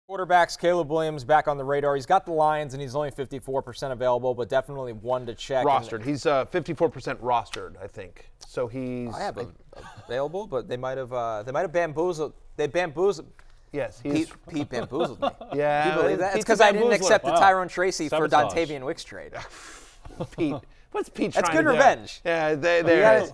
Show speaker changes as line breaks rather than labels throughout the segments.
Quarterbacks, Caleb Williams back on the radar. He's got the Lions, and he's only 54% available, but definitely one to check.
Rostered. He's 54% rostered, I think. So he's.
I have available, but they might have bamboozled. They bamboozled.
Yes,
Pete bamboozled me.
Yeah,
do you believe that? It's
Pete's
because
a
I didn't accept the
Wow.
Tyrone Tracy for
Sabotage.
Dontavian Wicks trade.
Pete. What's Pete
That's
trying
good
to
revenge.
do? Yeah,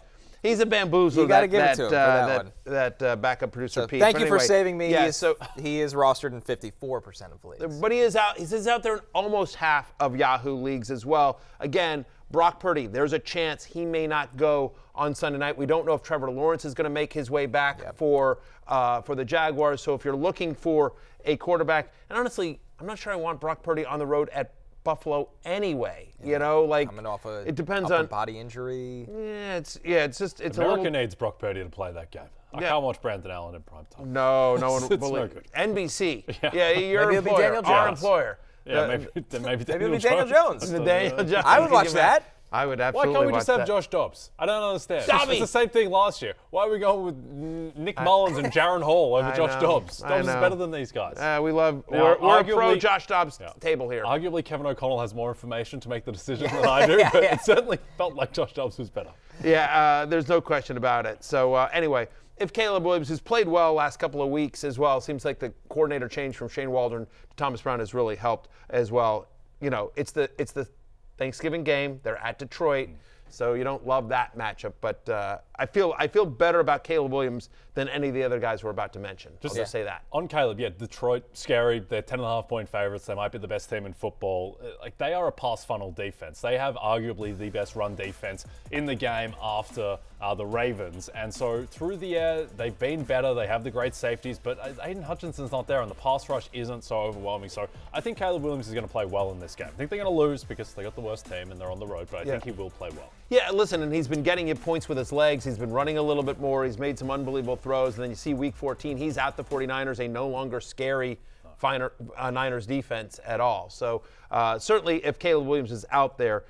he's a bamboozler.
You gotta give it to him for that one.
That backup producer
So
Pete.
thank
But
you for
anyway,
saving me.
Yeah,
he is rostered in 54% of leagues.
but he is out. He's out there in almost half of Yahoo leagues as well. Again, Brock Purdy. There's a chance he may not go on Sunday night. We don't know if Trevor Lawrence is going to make his way back for the Jaguars. So if you're looking for a quarterback, and honestly, I'm not sure I want Brock Purdy on the road at Buffalo anyway. You know, like
Coming off a
it depends
upper
on
body injury.
it's just it's
America
a little.
needs Brock Purdy to play that game. I can't watch Brandon Allen in primetime.
No one
It's
will
no
believe.
good.
NBC. Yeah, your
Maybe it'll be
employer,
Daniel
our
Jones.
employer.
Yeah, maybe
Maybe
Daniel
it'll be Daniel Jones.
Daniel Jones.
I would watch
Can you imagine?
that.
I would
Why
absolutely
can't we
watch
just have
that.
Josh Dobbs? I don't understand.
Dobby!
It's the same thing last year. Why are we going with Nick Mullins and Jaron Hall over
I
Josh
know,
Dobbs?
I
Dobbs is
know.
better than these guys.
We're
Now,
a pro
arguably-
Josh Dobbs table here.
Arguably, Kevin O'Connell has more information to make the decision than I do, but it certainly felt like Josh Dobbs was better.
Yeah, there's no question about it. So anyway, if Caleb Williams, who's played well last couple of weeks as well, seems like the coordinator change from Shane Waldron to Thomas Brown has really helped as well. You know, it's the Thanksgiving game. They're at Detroit, so you don't love that matchup. But I feel better about Caleb Williams than any of the other guys we're about to mention. I'll just say that.
On Caleb, Detroit, scary. They're 10.5-point favorites. They might be the best team in football. Like, they are a pass funnel defense. They have arguably the best run defense in the game after the Ravens. And so through the air, they've been better. They have the great safeties, but Aiden Hutchinson's not there, and the pass rush isn't so overwhelming. So I think Caleb Williams is going to play well in this game. I think they're going to lose because they got the worst team and they're on the road, but I think he will play well.
Yeah, listen, and he's been getting you points with his legs. He's been running a little bit more. He's made some unbelievable throws. And then you see week 14, he's out the 49ers, a no longer scary Niners defense at all. So certainly if Caleb Williams is out there,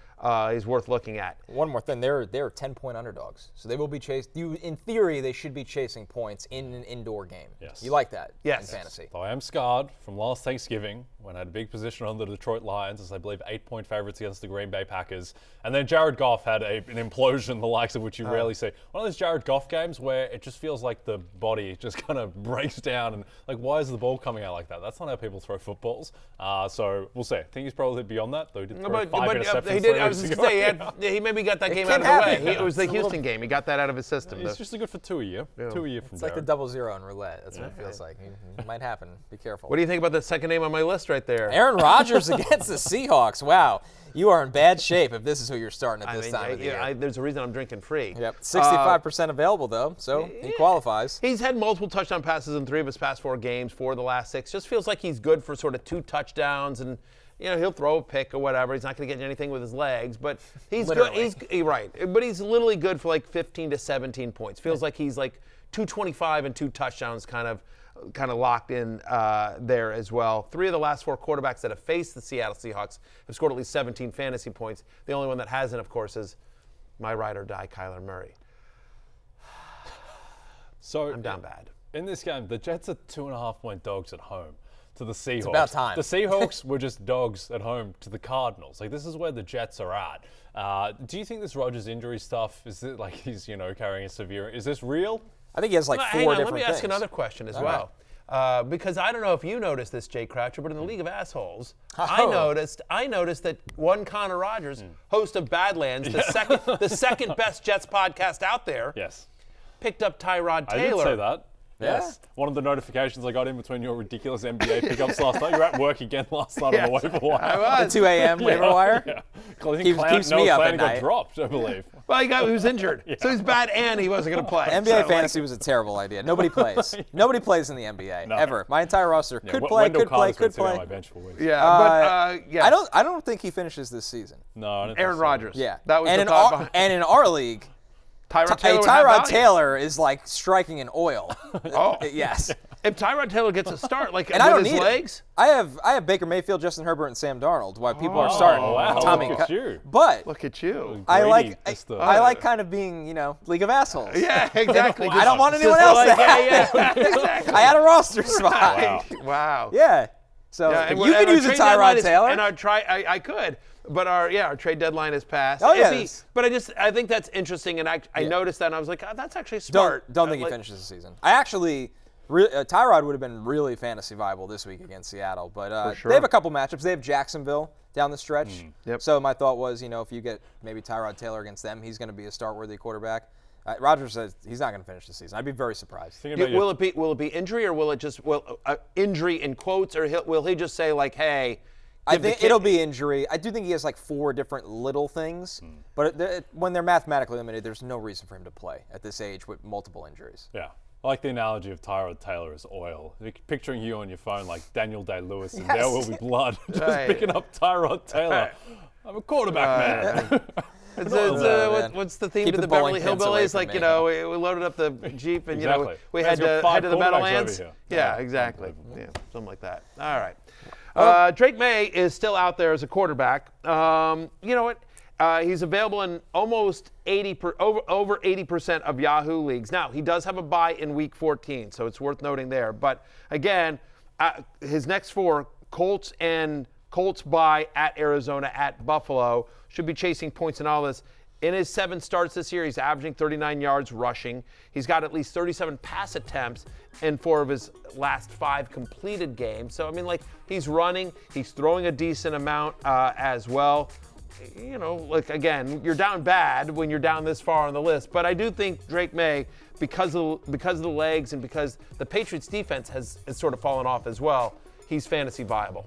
he's worth looking at.
One more thing, they're 10-point underdogs, so they will be chased. In theory, they should be chasing points in an indoor game.
Yes.
You like that?
Yes.
In fantasy.
So I am scarred from last Thanksgiving when I had a big position on the Detroit Lions as I believe 8-point favorites against the Green Bay Packers. And then Jared Goff had an implosion, the likes of which you rarely see. One of those Jared Goff games where it just feels like the body just kind of breaks down and like, why is the ball coming out like that? That's not how people throw footballs. So we'll see. I think he's probably beyond that, though he did throw 5 interceptions.
He did. I was just going to say, he maybe got that game out of the way. It was the Houston game. He got that out of his system.
He's just good for 2 a year. 2 a year from
It's like the
Jared.
0-0 in roulette. That's what it feels like. It might happen. Be careful.
What do you think about the second name on my list right there?
Aaron Rodgers against the Seahawks. Wow. You are in bad shape if this is who you're starting at this time of the year.
There's a reason I'm drinking free.
Yep. 65% available, though, so he qualifies.
He's had multiple touchdown passes in 3 of his past 4 games, 4 of the last 6. Just feels like he's good for sort of 2 touchdowns, and he'll throw a pick or whatever. He's not going to get anything with his legs, but he's good. Right, but he's literally good for like 15 to 17 points. Feels like he's like 225 and 2 touchdowns kind of locked in there as well. 3 of the last 4 quarterbacks that have faced the Seattle Seahawks have scored at least 17 fantasy points. The only one that hasn't, of course, is my ride or die, Kyler Murray.
So
I'm down bad.
In this game, the Jets are 2.5-point dogs at home to the Seahawks. It's
about time.
The Seahawks were just dogs at home to the Cardinals. Like, this is where the Jets are at. Do you think this Rodgers injury stuff, is it like he's, carrying a severe, is this real?
I think he has like 4 different things.
Let me ask another question as well. Because I don't know if you noticed this, Jay Croucher, but in the League of Assholes, I noticed that one Connor Rodgers, host of Badlands, the second best Jets podcast out there, picked up Tyrod Taylor.
I did say that. Yes. One of the notifications I got in between your ridiculous NBA pickups last night. You were at work again last night on the waiver wire.
I was.
The 2 a.m. waiver wire?
Yeah. I think
Keeps me up at
got
night.
dropped, I believe.
Well, he was injured. So he's bad and he wasn't going to play.
NBA fantasy was a terrible idea. Nobody plays. Nobody plays in the NBA, ever. My entire roster could play.
On my bench for weeks.
Yeah, but yes.
I don't think he finishes this season.
No, I don't
Aaron
think so.
Rodgers.
Yeah.
That was
and
the thought behind.
And in our league, Tyrod Taylor is like striking in oil.
Oh.
Yes.
If Tyrod Taylor gets a start, like
and I don't
with his
need
legs,
I have Baker Mayfield, Justin Herbert, and Sam Darnold. Why people are starting
wow.
Tommy?
Look at you.
But
look at you.
I
Grady,
like kind of being League of Assholes.
Yeah, exactly.
I don't want anyone else to have.
Yeah, exactly.
I had a roster spot.
Wow.
Yeah. So
and
you could use a Tyrod Taylor.
And I could, but our trade deadline is passed.
Oh, yes.
But I think that's interesting, and I noticed that, and I was like, oh, that's actually smart.
Don't think he finishes the season. I actually, Tyrod would have been really fantasy viable this week against Seattle, but
sure.
they have a couple matchups. They have Jacksonville down the stretch.
Yep.
So my thought was, if you get maybe Tyrod Taylor against them, he's going to be a start-worthy quarterback. Rodgers says he's not going to finish the season. I'd be very surprised.
Will it be injury, or will it just injury in quotes, or will he just say like, hey?
I think it'll be injury. I do think he has like 4 different little things, but when they're mathematically limited, there's no reason for him to play at this age with multiple injuries.
Yeah. I like the analogy of Tyrod Taylor as oil. Picturing you on your phone like Daniel Day-Lewis and There Will Be Blood, just picking up Tyrod Taylor. I'm a quarterback, man.
What's the theme
Keep
of the
bowling
Beverly
pins away
Hillbillies?
from
Like,
me.
we loaded up the Jeep and,
Exactly.
we
There's
had
your
to
5
head to the
quarterbacks
Meadowlands.
over here.
Yeah, exactly. Yeah, something like that. All right. Drake Maye is still out there as a quarterback. You know what? He's available in almost over 80% of Yahoo leagues. Now, he does have a bye in Week 14, so it's worth noting there. But, again, his next 4, Colts bye at Arizona, at Buffalo, should be chasing points in all this. In his 7 starts this year, he's averaging 39 yards rushing. He's got at least 37 pass attempts in 4 of his last 5 completed games. So, I mean, like, he's running. He's throwing a decent amount as well. Like, again, you're down bad when you're down this far on the list. But I do think Drake Maye, because of the legs and because the Patriots' defense has sort of fallen off as well, he's fantasy viable.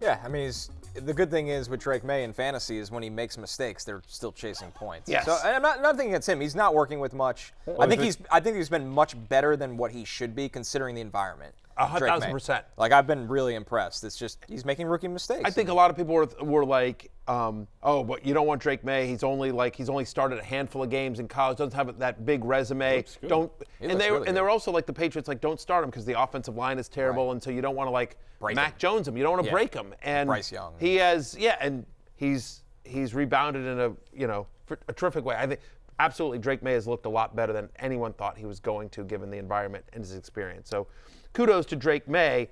Yeah, I mean, the good thing is with Drake Maye in fantasy is when he makes mistakes, they're still chasing points.
Yes.
So I'm not thinking against him. He's not working with much. I think he's been much better than what he should be considering the environment.
1,000%.
Like, I've been really impressed. It's just he's making rookie mistakes.
I think a lot of people were like, but you don't want Drake Maye. He's only started a handful of games in college. Doesn't have that big resume. They were also like the Patriots, like, don't start him because the offensive line is terrible,
Right.
and so you don't want to like
Break
Mac
him.
Jones him. You don't want to break him. And
Bryce Young.
He has, and he's rebounded in a terrific way. I think absolutely Drake Maye has looked a lot better than anyone thought he was going to, given the environment and his experience. So, kudos to Drake Maye.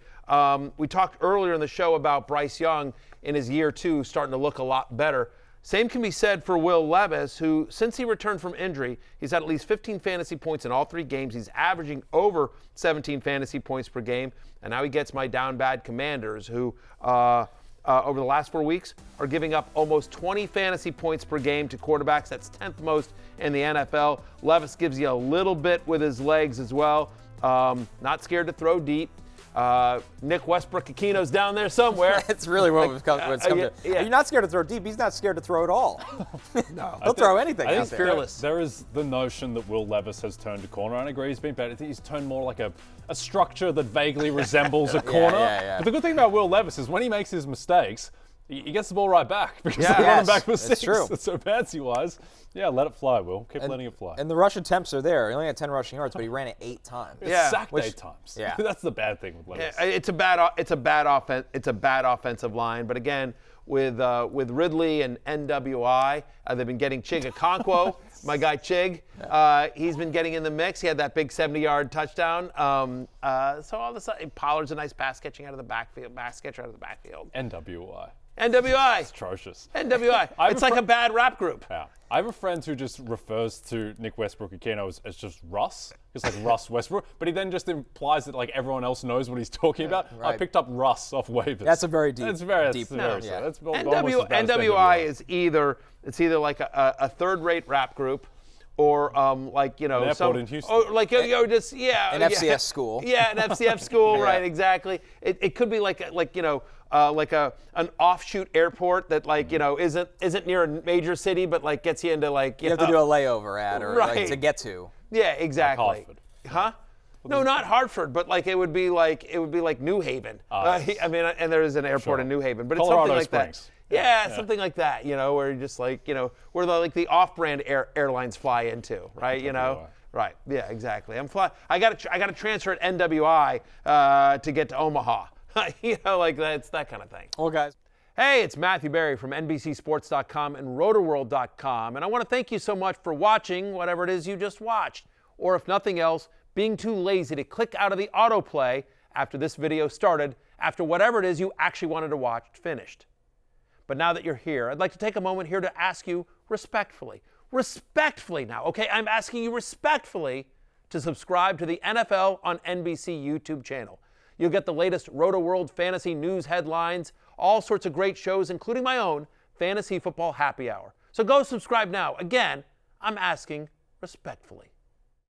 We talked earlier in the show about Bryce Young in his year 2 starting to look a lot better. Same can be said for Will Levis, who, since he returned from injury, he's had at least 15 fantasy points in all 3 games. He's averaging over 17 fantasy points per game. And now he gets my down bad Commanders, who over the last 4 weeks are giving up almost 20 fantasy points per game to quarterbacks. That's 10th most in the NFL. Levis gives you a little bit with his legs as well. Not scared to throw deep. Nick Westbrook-Aquino's down there somewhere.
It's really what it's come to.
Yeah.
You're not scared to throw deep. He's not scared to throw at all.
No.
He'll throw anything
I
out
think
there.
fearless.
There is the notion that Will Levis has turned a corner, and I agree he's been better. I think he's turned more like a structure that vaguely resembles a corner.
Yeah.
But the good thing about Will Levis is when he makes his mistakes, he gets the ball right back because
Yeah.
they run him
Yes,
back for
that's
6.
true.
So fancy-wise, let it fly, Will. Keep letting it fly.
And the rush attempts are there. He only had 10 rushing yards, but he ran it 8 times.
Yeah.
Sacked
Which-
8 times.
yeah.
That's the bad thing with Levis.
It's a bad offensive line. But again, with Ridley and NWI, they've been getting Chig Okonkwo, my guy Chig. He's been getting in the mix. He had that big 70-yard touchdown. So all of a sudden, Pollard's a nice pass catcher out of the backfield. NWI.
It's atrocious.
NWI. It's like a bad rap group.
Yeah. I have a friend who just refers to Nick Westbrook-Aquino as just Russ. It's like Russ Westbrook. But he then just implies that like everyone else knows what he's talking about.
right.
I picked up Russ off waivers.
That's a very deep.
That's very
deep.
very
yeah.
That's almost as bad as
NWI is either like a third-rate rap group, or like
An airport in Houston.
or like
An FCS school.
Yeah, an FCS school, right? Exactly. It could be like an offshoot airport that isn't near a major city, but like gets you into like
You have to do a layover at or
Right.
like, to get to.
Yeah, exactly.
Hartford.
Huh? No, not Hartford, but like it would be like New Haven. I mean, and there is an airport in New Haven, but
Colorado
it's something like
Springs.
that. Yeah, something like that. Where you're just like where the off-brand airlines fly into, right? Right. Yeah, exactly. I got to transfer at NWI to get to Omaha. Like that's that kind of thing.
Well, guys.
Hey, it's Matthew Berry from NBCSports.com and RotoWorld.com, and I want to thank you so much for watching whatever it is you just watched, or if nothing else, being too lazy to click out of the autoplay after this video started after whatever it is you actually wanted to watch finished. But now that you're here, I'd like to take a moment here to ask you respectfully now, okay? I'm asking you respectfully to subscribe to the NFL on NBC YouTube channel. You'll get the latest Roto-World fantasy news headlines, all sorts of great shows, including my own Fantasy Football Happy Hour. So go subscribe now. Again, I'm asking respectfully.